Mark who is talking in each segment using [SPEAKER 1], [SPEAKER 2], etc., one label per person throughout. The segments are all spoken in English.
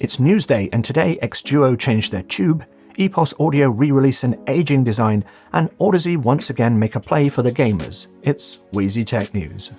[SPEAKER 1] It's Newsday, and today XDuoo changed their tube, Epos Audio re-release an aging design, and Audeze once again make a play for the gamers. It's Wheezy Tech News.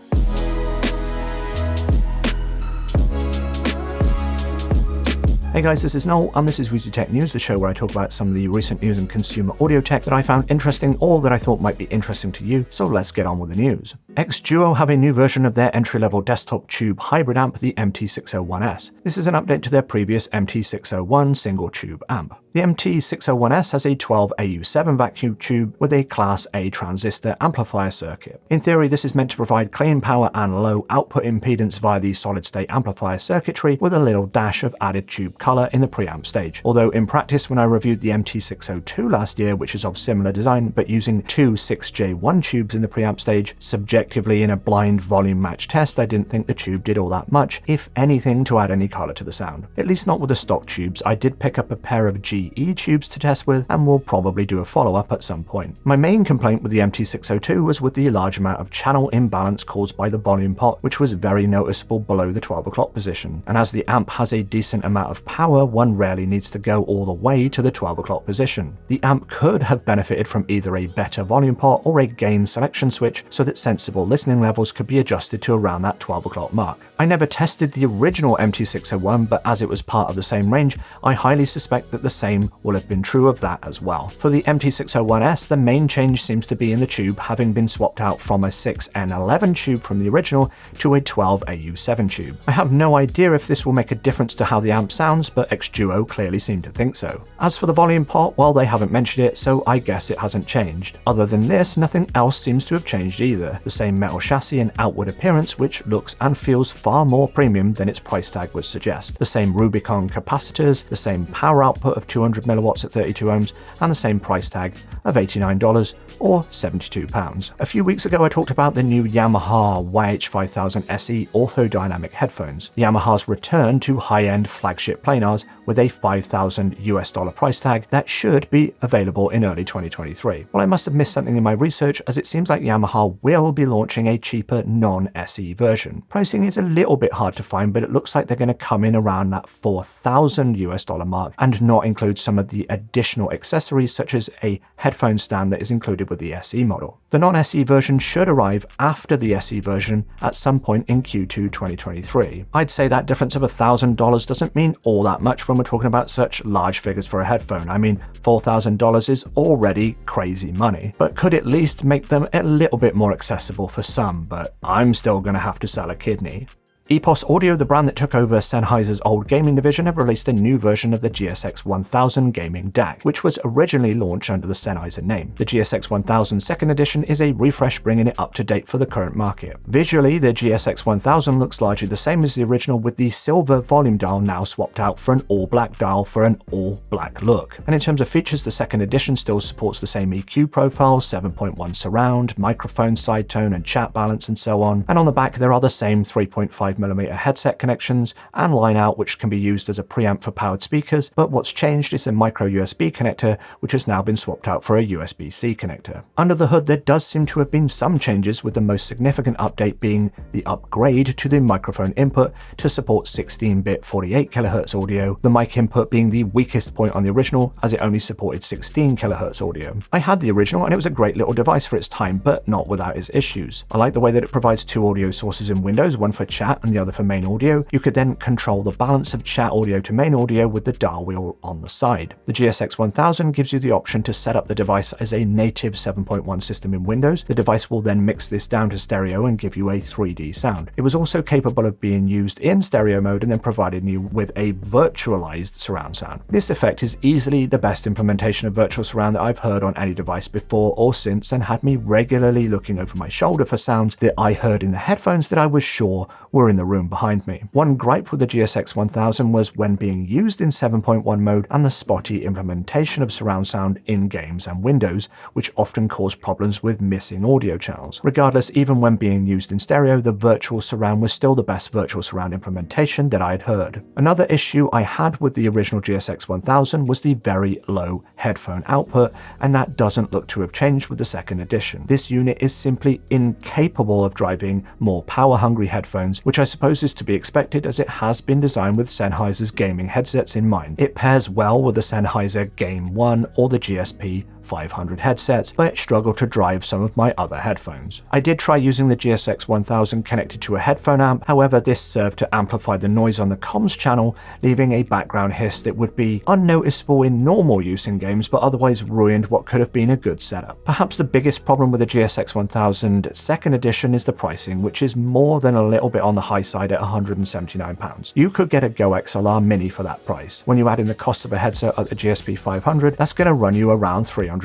[SPEAKER 1] Hey guys, this is Noel, and this is Wheezy Tech News, the show where I talk about some of the recent news in consumer audio tech that I found interesting or that I thought might be interesting to you, so let's get on with the news. XDuoo have a new version of their entry-level desktop tube hybrid amp, the MT601S. This is an update to their previous MT601 single-tube amp. The MT601S has a 12AU7 vacuum tube with a Class A transistor amplifier circuit. In theory, this is meant to provide clean power and low output impedance via the solid-state amplifier circuitry with a little dash of added tube color in the preamp stage. Although in practice, when I reviewed the MT602 last year, which is of similar design but using two 6J1 tubes in the preamp stage, subjectively in a blind volume match test, I didn't think the tube did all that much, if anything, to add any color to the sound. At least not with the stock tubes. I did pick up a pair of GE tubes to test with, and will probably do a follow-up at some point. My main complaint with the MT602 was with the large amount of channel imbalance caused by the volume pot, which was very noticeable below the 12 o'clock position. And as the amp has a decent amount of power, one rarely needs to go all the way to the 12 o'clock position. The amp could have benefited from either a better volume pot or a gain selection switch so that sensible listening levels could be adjusted to around that 12 o'clock mark. I never tested the original MT601, but as it was part of the same range, I highly suspect that the same will have been true of that as well. For the MT601S, the main change seems to be in the tube having been swapped out from a 6N11 tube from the original to a 12AU7 tube. I have no idea if this will make a difference to how the amp sounds, but XDuoo clearly seem to think so. As for the volume pot, well, they haven't mentioned it, so I guess it hasn't changed. Other than this, nothing else seems to have changed either. The same metal chassis and outward appearance, which looks and feels far more premium than its price tag would suggest. The same Rubicon capacitors, the same power output of 200 milliwatts at 32 ohms, and the same price tag of $89 or £72. A few weeks ago I talked about the new Yamaha YH-5000 SE orthodynamic headphones. Yamaha's return to high-end flagship planars with a $5,000 price tag that should be available in early 2023. Well, I must have missed something in my research, as it seems like Yamaha will be launching a cheaper non-SE version. Pricing is a little bit hard to find, but it looks like they're going to come in around that $4,000 mark and not include some of the additional accessories such as a headphone stand that is included with the SE model. The non-SE version should arrive after the SE version at some point in Q2 2023. I'd say that difference of $1,000 doesn't mean all that much when we're talking about such large figures for a headphone. I mean, $4,000 is already crazy money, but could at least make them a little bit more accessible for some, but I'm still gonna have to sell a kidney. Epos Audio, the brand that took over Sennheiser's old gaming division, have released a new version of the GSX1000 gaming DAC, which was originally launched under the Sennheiser name. The GSX1000 second edition is a refresh, bringing it up to date for the current market. Visually, the GSX1000 looks largely the same as the original, with the silver volume dial now swapped out for an all-black dial for an all-black look. And in terms of features, the second edition still supports the same EQ profile, 7.1 surround, microphone side tone and chat balance and so on. And on the back there are the same 3.5mm headset connections and line out, which can be used as a preamp for powered speakers, but what's changed is a micro USB connector, which has now been swapped out for a USB-C connector. Under the hood, there does seem to have been some changes, with the most significant update being the upgrade to the microphone input to support 16-bit 48 kHz audio, the mic input being the weakest point on the original, as it only supported 16 kHz audio. I had the original and it was a great little device for its time, but not without its issues. I like the way that it provides two audio sources in Windows, one for chat and the other for main audio. You could then control the balance of chat audio to main audio with the dial wheel on the side. The GSX1000 gives you the option to set up the device as a native 7.1 system in Windows. The device will then mix this down to stereo and give you a 3D sound. It was also capable of being used in stereo mode and then provided you with a virtualized surround sound. This effect is easily the best implementation of virtual surround that I've heard on any device before or since, and had me regularly looking over my shoulder for sounds that I heard in the headphones that I was sure were in the room behind me. One gripe with the GSX1000 was when being used in 7.1 mode and the spotty implementation of surround sound in games and Windows, which often caused problems with missing audio channels. Regardless, even when being used in stereo, the virtual surround was still the best virtual surround implementation that I had heard. Another issue I had with the original GSX1000 was the very low headphone output, and that doesn't look to have changed with the second edition. This unit is simply incapable of driving more power-hungry headphones, which I I suppose is to be expected as it has been designed with Sennheiser's gaming headsets in mind. It pairs well with the Sennheiser Game 1 or the GSP500 headsets, but it struggled to drive some of my other headphones. I did try using the GSX1000 connected to a headphone amp, however this served to amplify the noise on the comms channel, leaving a background hiss that would be unnoticeable in normal use in games but otherwise ruined what could have been a good setup. Perhaps the biggest problem with the GSX1000 2nd edition is the pricing, which is more than a little bit on the high side at £179. You could get a Go XLR Mini for that price. When you add in the cost of a headset at the GSP500, that's going to run you around £300.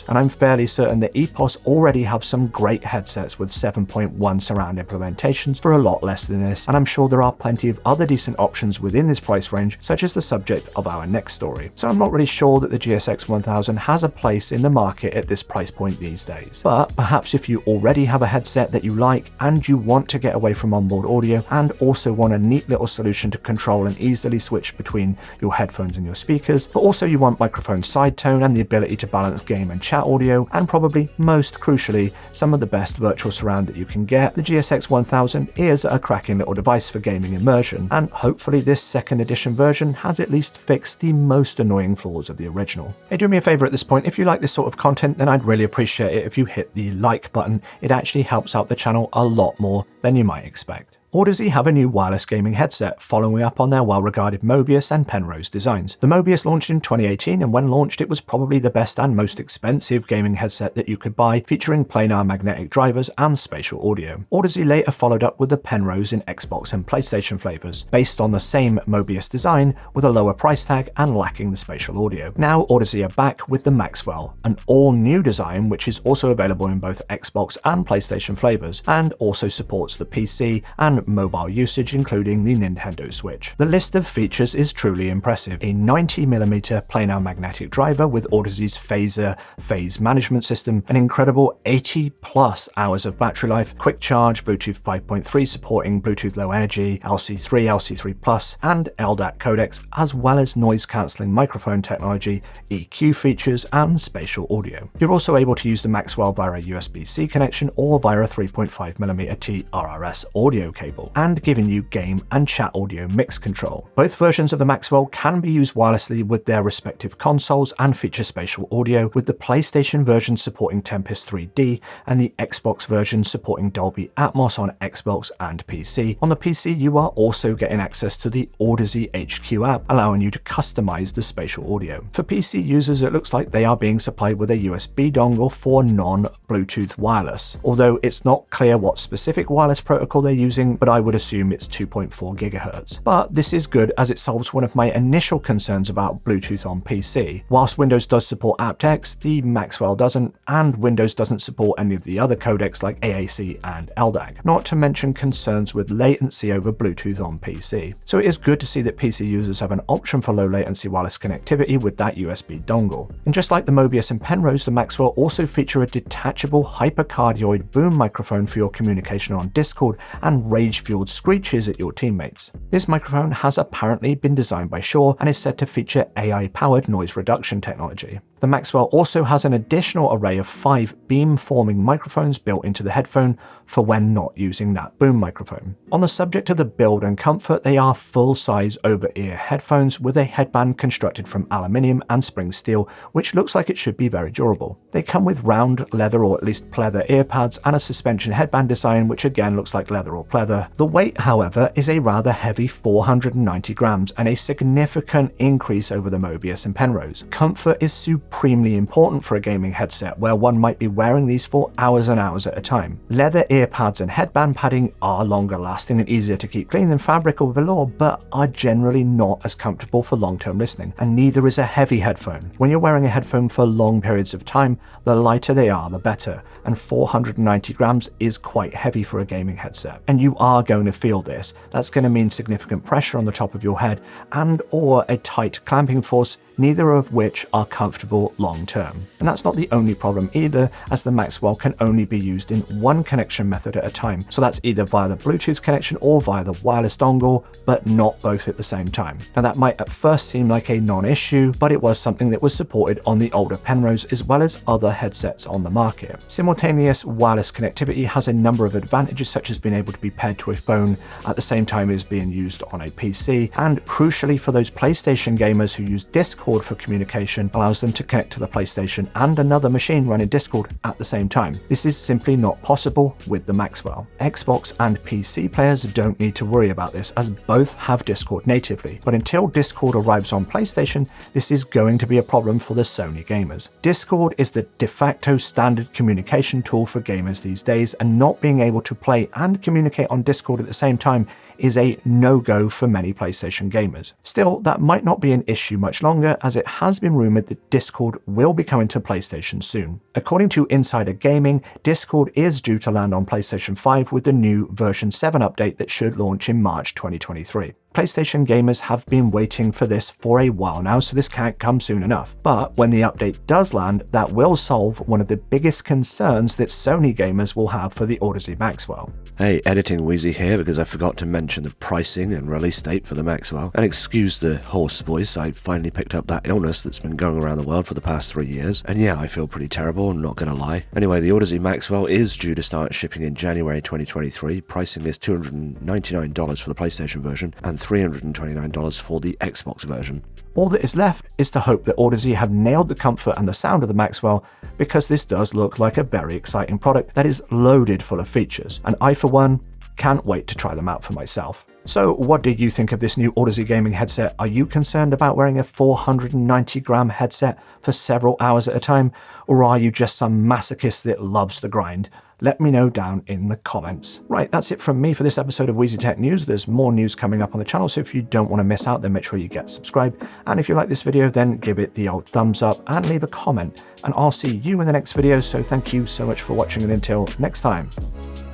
[SPEAKER 1] And I'm fairly certain that Epos already have some great headsets with 7.1 surround implementations for a lot less than this, and I'm sure there are plenty of other decent options within this price range, such as the subject of our next story. So I'm not really sure that the GSX1000 has a place in the market at this price point these days. But perhaps if you already have a headset that you like and you want to get away from onboard audio and also want a neat little solution to control and easily switch between your headphones and your speakers, but also you want microphone side tone and the ability to balance game and chat audio, and probably most crucially some of the best virtual surround that you can get, the GSX1000 is a cracking little device for gaming immersion, and hopefully this 2nd edition version has at least fixed the most annoying flaws of the original. Hey, do me a favor at this point, if you like this sort of content then I'd really appreciate it if you hit the like button. It actually helps out the channel a lot more than you might expect. Audeze have a new wireless gaming headset, following up on their well-regarded Mobius and Penrose designs. The Mobius launched in 2018, and when launched it was probably the best and most expensive gaming headset that you could buy, featuring planar magnetic drivers and spatial audio. Audeze later followed up with the Penrose in Xbox and PlayStation flavors, based on the same Mobius design with a lower price tag and lacking the spatial audio. Now Audeze are back with the Maxwell, an all-new design which is also available in both Xbox and PlayStation flavors, and also supports the PC and mobile usage, including the Nintendo Switch. The list of features is truly impressive. A 90mm planar magnetic driver with Audeze's phaser phase management system, an incredible 80+ hours of battery life, quick charge, Bluetooth 5.3 supporting Bluetooth Low Energy, LC3, LC3+, and LDAC codecs, as well as noise cancelling microphone technology, EQ features, and spatial audio. You're also able to use the Maxwell via a USB-C connection or via a 3.5mm TRRS audio cable, and giving you game and chat audio mix control. Both versions of the Maxwell can be used wirelessly with their respective consoles and feature spatial audio, with the PlayStation version supporting Tempest 3D and the Xbox version supporting Dolby Atmos on Xbox and PC. On the PC, you are also getting access to the Audeze HQ app, allowing you to customize the spatial audio. For PC users, it looks like they are being supplied with a USB dongle for non-Bluetooth wireless, although it's not clear what specific wireless protocol they're using, but I would assume it's 2.4 GHz. But this is good as it solves one of my initial concerns about Bluetooth on PC. Whilst Windows does support aptX, the Maxwell doesn't, and Windows doesn't support any of the other codecs like AAC and LDAC, not to mention concerns with latency over Bluetooth on PC. So it is good to see that PC users have an option for low latency wireless connectivity with that USB dongle. And just like the Mobius and Penrose, the Maxwell also feature a detachable hypercardioid boom microphone for your communication on Discord and rage-fueled screeches at your teammates. This microphone has apparently been designed by Shure and is said to feature AI-powered noise reduction technology. The Maxwell also has an additional array of 5 beam-forming microphones built into the headphone for when not using that boom microphone. On the subject of the build and comfort, they are full-size over-ear headphones with a headband constructed from aluminium and spring steel, which looks like it should be very durable. They come with round leather or at least pleather ear pads and a suspension headband design which again looks like leather or pleather. The weight, however, is a rather heavy 490 grams and a significant increase over the Mobius and Penrose. Comfort is supremely important for a gaming headset where one might be wearing these for hours and hours at a time. Leather ear pads and headband padding are longer lasting and easier to keep clean than fabric or velour, but are generally not as comfortable for long-term listening, and neither is a heavy headphone. When you're wearing a headphone for long periods of time, the lighter they are, the better, and 490 grams is quite heavy for a gaming headset. And you are going to feel this. That's going to mean significant pressure on the top of your head and or a tight clamping force neither of which are comfortable long term. And that's not the only problem either, as the Maxwell can only be used in one connection method at a time. So that's either via the Bluetooth connection or via the wireless dongle, but not both at the same time. Now that might at first seem like a non-issue, but it was something that was supported on the older Penrose as well as other headsets on the market. Simultaneous wireless connectivity has a number of advantages, such as being able to be paired to a phone at the same time as being used on a PC, and crucially for those PlayStation gamers who use Discord for communication, allows them to connect to the PlayStation and another machine running Discord at the same time. This is simply not possible with the Maxwell. Xbox and PC players don't need to worry about this, as both have Discord natively, but until Discord arrives on PlayStation, this is going to be a problem for the Sony gamers. Discord is the de facto standard communication tool for gamers these days, and not being able to play and communicate on Discord at the same time is a no-go for many PlayStation gamers. Still, that might not be an issue much longer, as it has been rumored that Discord will be coming to PlayStation soon. According to Insider Gaming, Discord is due to land on PlayStation 5 with the new version 7 update that should launch in March 2023. PlayStation gamers have been waiting for this for a while now, so this can't come soon enough. But when the update does land, that will solve one of the biggest concerns that Sony gamers will have for the Audeze Maxwell.
[SPEAKER 2] Hey, editing Wheezy here because I forgot to mention the pricing and release date for the Maxwell. And excuse the hoarse voice, I finally picked up that illness that's been going around the world for the past 3 years. And yeah, I feel pretty terrible, I'm not gonna lie. Anyway, the Audeze Maxwell is due to start shipping in January 2023. Pricing is $299 for the PlayStation version and $329 for the Xbox version.
[SPEAKER 1] All that is left is to hope that Audeze have nailed the comfort and the sound of the Maxwell, because this does look like a very exciting product that is loaded full of features, and I for one can't wait to try them out for myself. So what do you think of this new Audeze gaming headset? Are you concerned about wearing a 490-gram headset for several hours at a time, or are you just some masochist that loves the grind? Let me know down in the comments. Right, that's it from me for this episode of Wheezy Tech News. There's more news coming up on the channel, so if you don't want to miss out, then make sure you get subscribed. And if you like this video, then give it the old thumbs up and leave a comment. And I'll see you in the next video, so thank you so much for watching, and until next time,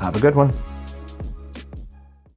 [SPEAKER 1] have a good one.